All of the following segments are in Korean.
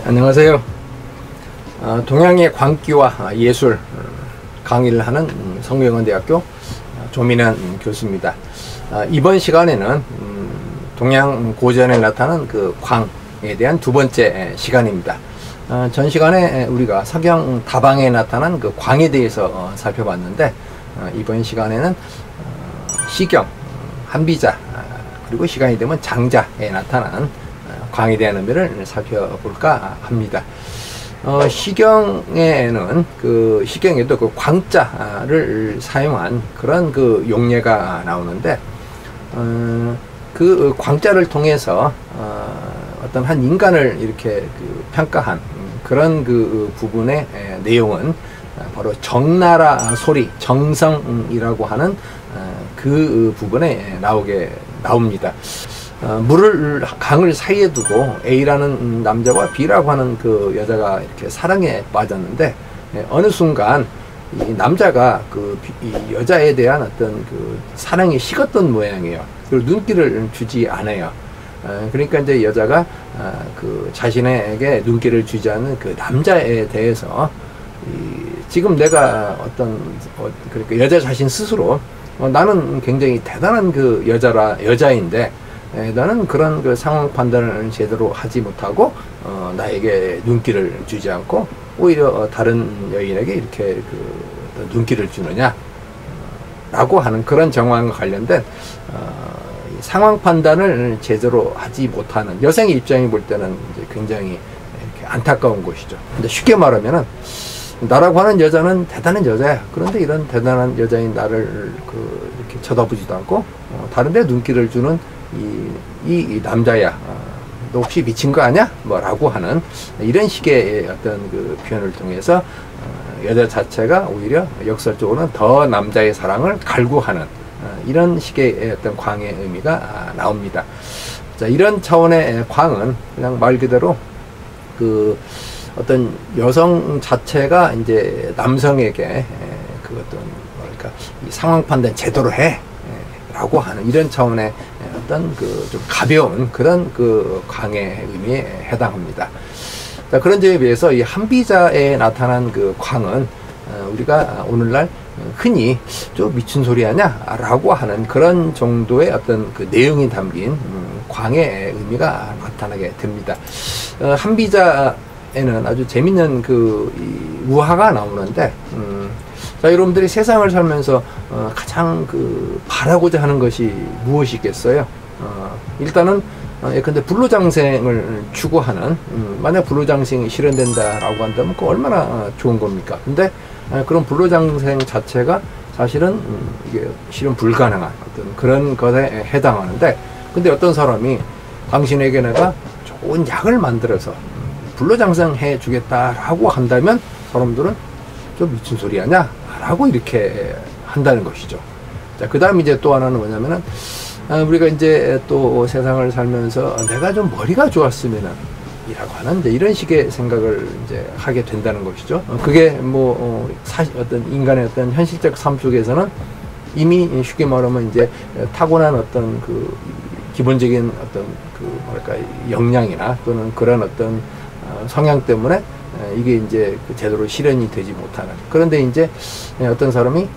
안녕하세요. 동양의 광기와 예술 강의를 하는 성균관대학교 조민환 교수입니다. 이번 시간에는 동양 고전에 나타난 그 광에 대한 두 번째 시간입니다. 전 시간에 우리가 서경 다방에 나타난 그 광에 대해서 살펴봤는데, 이번 시간에는 시경, 한비자, 그리고 시간이 되면 장자에 나타난 광에 대한 의미를 살펴볼까 합니다. 시경에는 시경에도 그 광자를 사용한 그런 그 용례가 나오는데, 그 광자를 통해서 어떤 한 인간을 이렇게 평가한 그런 그 부분의 내용은 바로 정나라 소리, 정성이라고 하는 그 부분에 나옵니다. 강을 사이에 두고 A라는 남자와 B라고 하는 그 여자가 이렇게 사랑에 빠졌는데, 어느 순간 이 남자가 이 여자에 대한 어떤 그 사랑이 식었던 모양이에요. 그리고 눈길을 주지 않아요. 그러니까 이제 여자가 자신에게 눈길을 주지 않는 그 남자에 대해서 지금 내가 그러니까 여자 자신 스스로 나는 굉장히 대단한 그 여자인데, 나는 그런 그 상황 판단을 제대로 하지 못하고 나에게 눈길을 주지 않고 오히려 다른 여인에게 이렇게 눈길을 주느냐 라고 하는 그런 정황과 관련된 상황 판단을 제대로 하지 못하는 여성의 입장이 볼 때는 이제 굉장히 이렇게 안타까운 것이죠. 근데 쉽게 말하면은 나라고 하는 여자는 대단한 여자야. 그런데 이런 대단한 여자인 나를 이렇게 쳐다보지도 않고 다른 데 눈길을 주는 이 남자야, 너 혹시 미친 거 아냐? 라고 하는 이런 식의 어떤 그 표현을 통해서 여자 자체가 오히려 역설적으로는 더 남자의 사랑을 갈구하는 이런 식의 어떤 광의 의미가 나옵니다. 자, 이런 차원의 광은 그냥 말 그대로 어떤 여성 자체가 이제 남성에게 이 상황 판단 제대로 해 라고 하는 이런 차원의 어떤 좀 가벼운 그런 광의 의미에 해당합니다. 자, 그런 점에 비해서 이 한비자에 나타난 그 광은 우리가 오늘날 흔히 좀 미친 소리 하냐 라고 하는 그런 정도의 어떤 그 내용이 담긴 광의 의미가 나타나게 됩니다. 한비자에는 아주 재밌는 이 우화가 나오는데, 자, 여러분들이 세상을 살면서 가장 바라고자 하는 것이 무엇이겠어요? 일단은 예컨대 불로장생을 추구하는, 만약 불로장생이 실현된다라고 한다면 그 얼마나 좋은 겁니까? 근데 그런 불로장생 자체가 사실은 이게 실현 불가능한 어떤 그런 것에 해당하는데, 근데 어떤 사람이 당신에게 내가 좋은 약을 만들어서 불로장생 해 주겠다라고 한다면 사람들은 좀 미친 소리 하냐? 라고 이렇게 한다는 것이죠. 자, 그 다음 이제 또 하나는 뭐냐면은, 우리가 이제 또 세상을 살면서 내가 좀 머리가 좋았으면은 이라고 하는 이제 이런 식의 생각을 이제 하게 된다는 것이죠. 그게 어떤 인간의 어떤 현실적 삶 속에서는 이미 쉽게 말하면 이제 타고난 어떤 기본적인 어떤 역량이나 또는 그런 어떤 성향 때문에 이게 이제 제대로 실현이 되지 못하는. 그런데 이제 어떤 사람이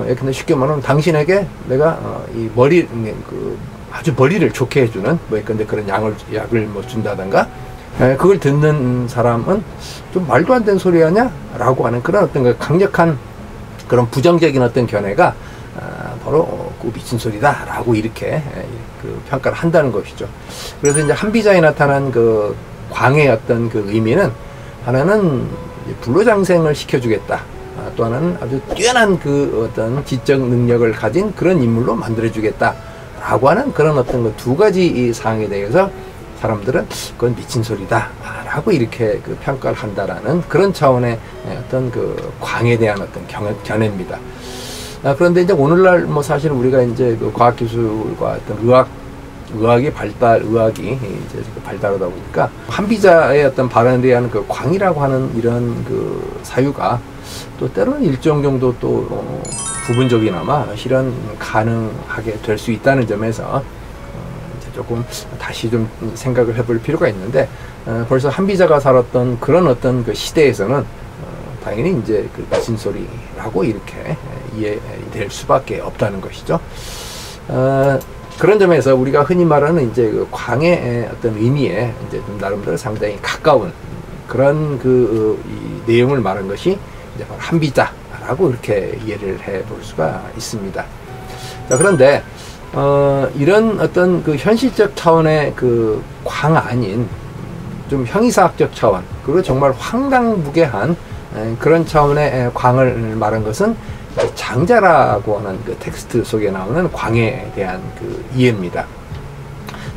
예컨대 쉽게 말하면 당신에게 내가 이 아주 머리를 좋게 해주는 예컨대 그런 약을 준다든가, 그걸 듣는 사람은 좀 말도 안 되는 소리 하냐? 라고 하는 그런 어떤 강력한 그런 부정적인 어떤 견해가 바로 미친 소리다 라고 이렇게 평가를 한다는 것이죠. 그래서 이제 한비자에 나타난 광의 어떤 의미는, 하나는 불로장생을 시켜주겠다, 또 하나는 아주 뛰어난 어떤 지적 능력을 가진 그런 인물로 만들어주겠다 라고 하는 그런 어떤 두 가지 이 사항에 대해서 사람들은 그건 미친 소리다 라고 이렇게 평가를 한다라는 그런 차원의 어떤 광에 대한 어떤 견해입니다. 그런데 이제 오늘날 사실 우리가 이제 과학기술과 어떤 의학이 이제 발달하다 보니까 한비자의 어떤 발현에 대한 광이라고 하는 이런 사유가 또 때로는 일정 정도 또 부분적이나마 실현 가능하게 될 수 있다는 점에서 이제 조금 다시 좀 생각을 해볼 필요가 있는데, 벌써 한비자가 살았던 그런 어떤 그 시대에서는 당연히 이제 그 미친소리라고 이렇게 이해될 수밖에 없다는 것이죠. 그런 점에서 우리가 흔히 말하는 이제 그 광의 어떤 의미에 이제 좀 나름대로 상당히 가까운 그런 이 내용을 말한 것이 이제 바로 한비자라고 이렇게 이해를 해볼 수가 있습니다. 자, 그런데 이런 어떤 그 현실적 차원의 그 광 아닌 좀 형이사학적 차원, 그리고 정말 황당무계한 그런 차원의 광을 말한 것은 장자라고 하는 그 텍스트 속에 나오는 광에 대한 그 이해입니다.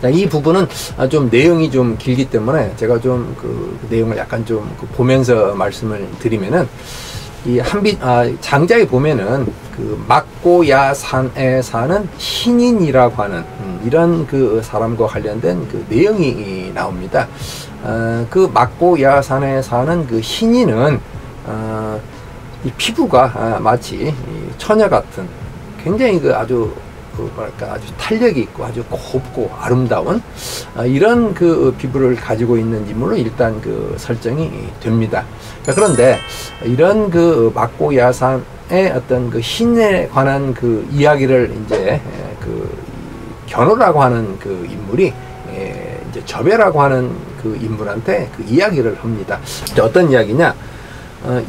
자, 이 부분은 좀 내용이 좀 길기 때문에 제가 좀 그 내용을 약간 좀 보면서 말씀을 드리면은, 이 장자에 보면은 그 막고야산에 사는 신인이라고 하는 이런 그 사람과 관련된 그 내용이 나옵니다. 그 막고야산에 사는 그 신인은 이 피부가 마치 처녀 같은 굉장히 그 아주 뭐랄까 아주 탄력이 있고 아주 곱고 아름다운 이런 그 피부를 가지고 있는 인물로 일단 그 설정이 됩니다. 그런데 이런 그 막고야산의 어떤 그 신에 관한 그 이야기를 이제 그 견호라고 하는 그 인물이 이제 접애라고 하는 그 인물한테 그 이야기를 합니다. 어떤 이야기냐?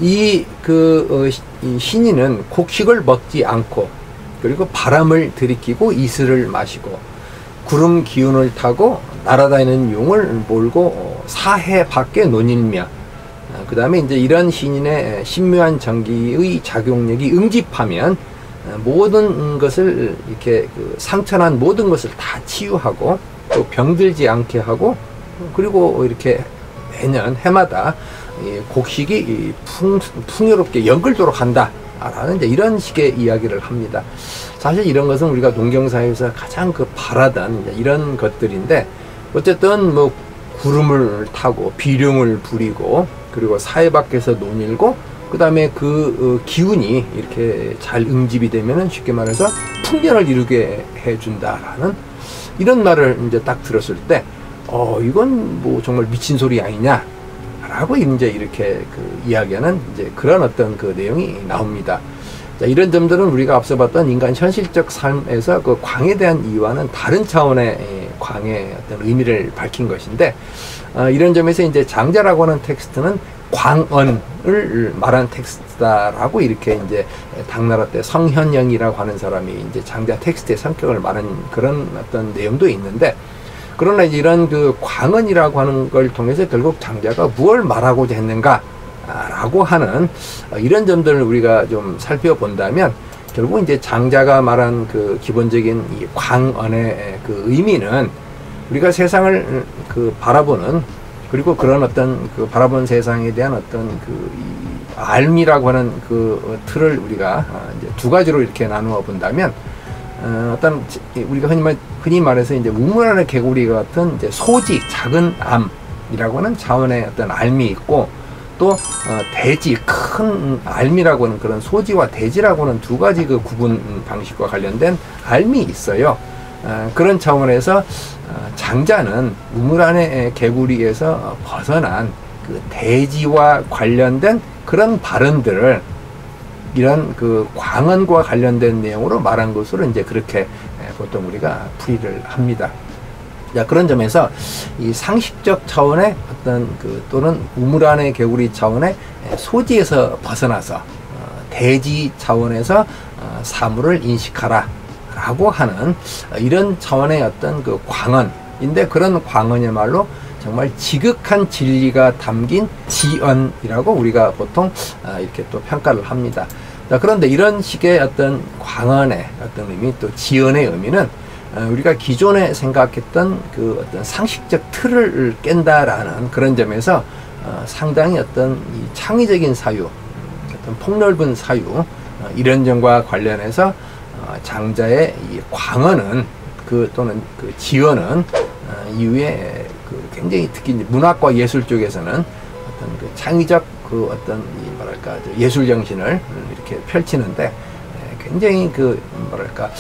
이 신인은 곡식을 먹지 않고, 그리고 바람을 들이키고 이슬을 마시고, 구름 기운을 타고 날아다니는 용을 몰고 사해 밖에 논일며, 그 다음에 이제 이런 신인의 신묘한 전기의 작용력이 응집하면 모든 것을 이렇게 그 상처난 모든 것을 다 치유하고 또 병들지 않게 하고, 그리고 이렇게 매년 해마다 곡식이 풍요롭게 연글도록 한다 라는 이제 이런 식의 이야기를 합니다. 사실 이런 것은 우리가 농경사회에서 가장 그 바라던 이런 것들인데, 어쨌든 뭐 구름을 타고 비룡을 부리고, 그리고 사해 밖에서 논일고, 그 다음에 그 기운이 이렇게 잘 응집이 되면은 쉽게 말해서 풍년을 이루게 해준다라는 이런 말을 이제 딱 들었을 때, 이건 뭐 정말 미친 소리 아니냐 라고 이제 이렇게 그 이야기하는 이제 그런 어떤 그 내용이 나옵니다. 자, 이런 점들은 우리가 앞서 봤던 인간 현실적 삶에서 그 광에 대한 이유와는 다른 차원의 광의 어떤 의미를 밝힌 것인데, 이런 점에서 이제 장자라고 하는 텍스트는 광언을 말한 텍스트다라고 이렇게 이제 당나라 때 성현영이라고 하는 사람이 이제 장자 텍스트의 성격을 말한 그런 어떤 내용도 있는데, 그러나 이런 그 광언이라고 하는 걸 통해서 결국 장자가 무엇을 말하고자 했는가 라고 하는 이런 점들을 우리가 좀 살펴본다면, 결국 이제 장자가 말한 그 기본적인 이 광언의 그 의미는 우리가 세상을 그 바라보는, 그리고 그런 어떤 그 바라본 세상에 대한 어떤 그 알미라고 하는 그 틀을 우리가 이제 두 가지로 이렇게 나누어 본다면, 어떤 우리가 흔히 말해서 이제 우물 안의 개구리 같은 이제 소지, 작은 암이라고 하는 차원의 어떤 알미 있고, 또 대지, 큰 알미라고 하는 그런 소지와 대지라고 하는 두 가지 그 구분 방식과 관련된 알미 있어요. 그런 차원에서 장자는 우물 안의 개구리에서 벗어난 그 대지와 관련된 그런 발언들을 이런 그 광언과 관련된 내용으로 말한 것으로 이제 그렇게 보통 우리가 풀이를 합니다. 자, 그런 점에서 이 상식적 차원의 어떤 그 또는 우물 안의 개구리 차원의 소지에서 벗어나서 대지 차원에서 사물을 인식하라 라고 하는 이런 차원의 어떤 그 광언인데, 그런 광언이야말로 정말 지극한 진리가 담긴 지언이라고 우리가 보통 이렇게 또 평가를 합니다. 자, 그런데 이런 식의 어떤 광언의 어떤 의미, 또 지언의 의미는 우리가 기존에 생각했던 그 어떤 상식적 틀을 깬다라는 그런 점에서 상당히 어떤 이 창의적인 사유, 어떤 폭넓은 사유, 이런 점과 관련해서 장자의 이 광언은 또는 그 지언은 이후에 그 굉장히 특히 문학과 예술 쪽에서는 어떤 그 창의적 그 어떤 뭐랄까 예술 정신을 이렇게 펼치는데 굉장히 그 뭐랄까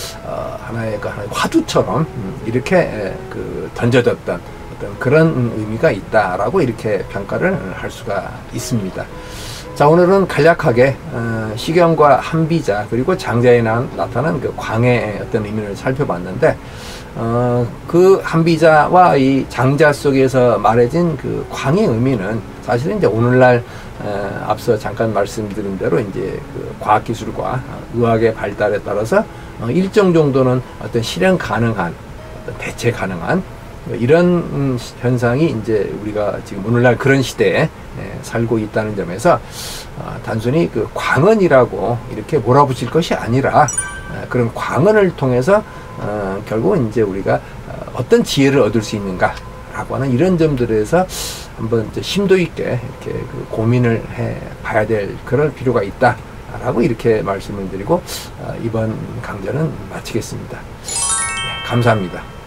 하나의 화두처럼 이렇게 그 던져졌던 어떤 그런 의미가 있다라고 이렇게 평가를 할 수가 있습니다. 자, 오늘은 간략하게 시경과 한비자 그리고 장자에 나타난 그 광해의 어떤 의미를 살펴봤는데, 그 한비자와 이 장자 속에서 말해진 그 광의 의미는 사실은 이제 오늘날 앞서 잠깐 말씀드린 대로 이제 그 과학기술과 의학의 발달에 따라서 일정 정도는 어떤 실현 가능한, 어떤 대체 가능한 이런 현상이 이제 우리가 지금 오늘날 그런 시대에 살고 있다는 점에서 단순히 그 광언이라고 이렇게 몰아붙일 것이 아니라 그런 광언을 통해서 결국은 이제 우리가 어떤 지혜를 얻을 수 있는가라고 하는 이런 점들에서 한번 심도 있게 이렇게 그 고민을 해 봐야 될 그런 필요가 있다라고 이렇게 말씀을 드리고 이번 강좌는 마치겠습니다. 네, 감사합니다.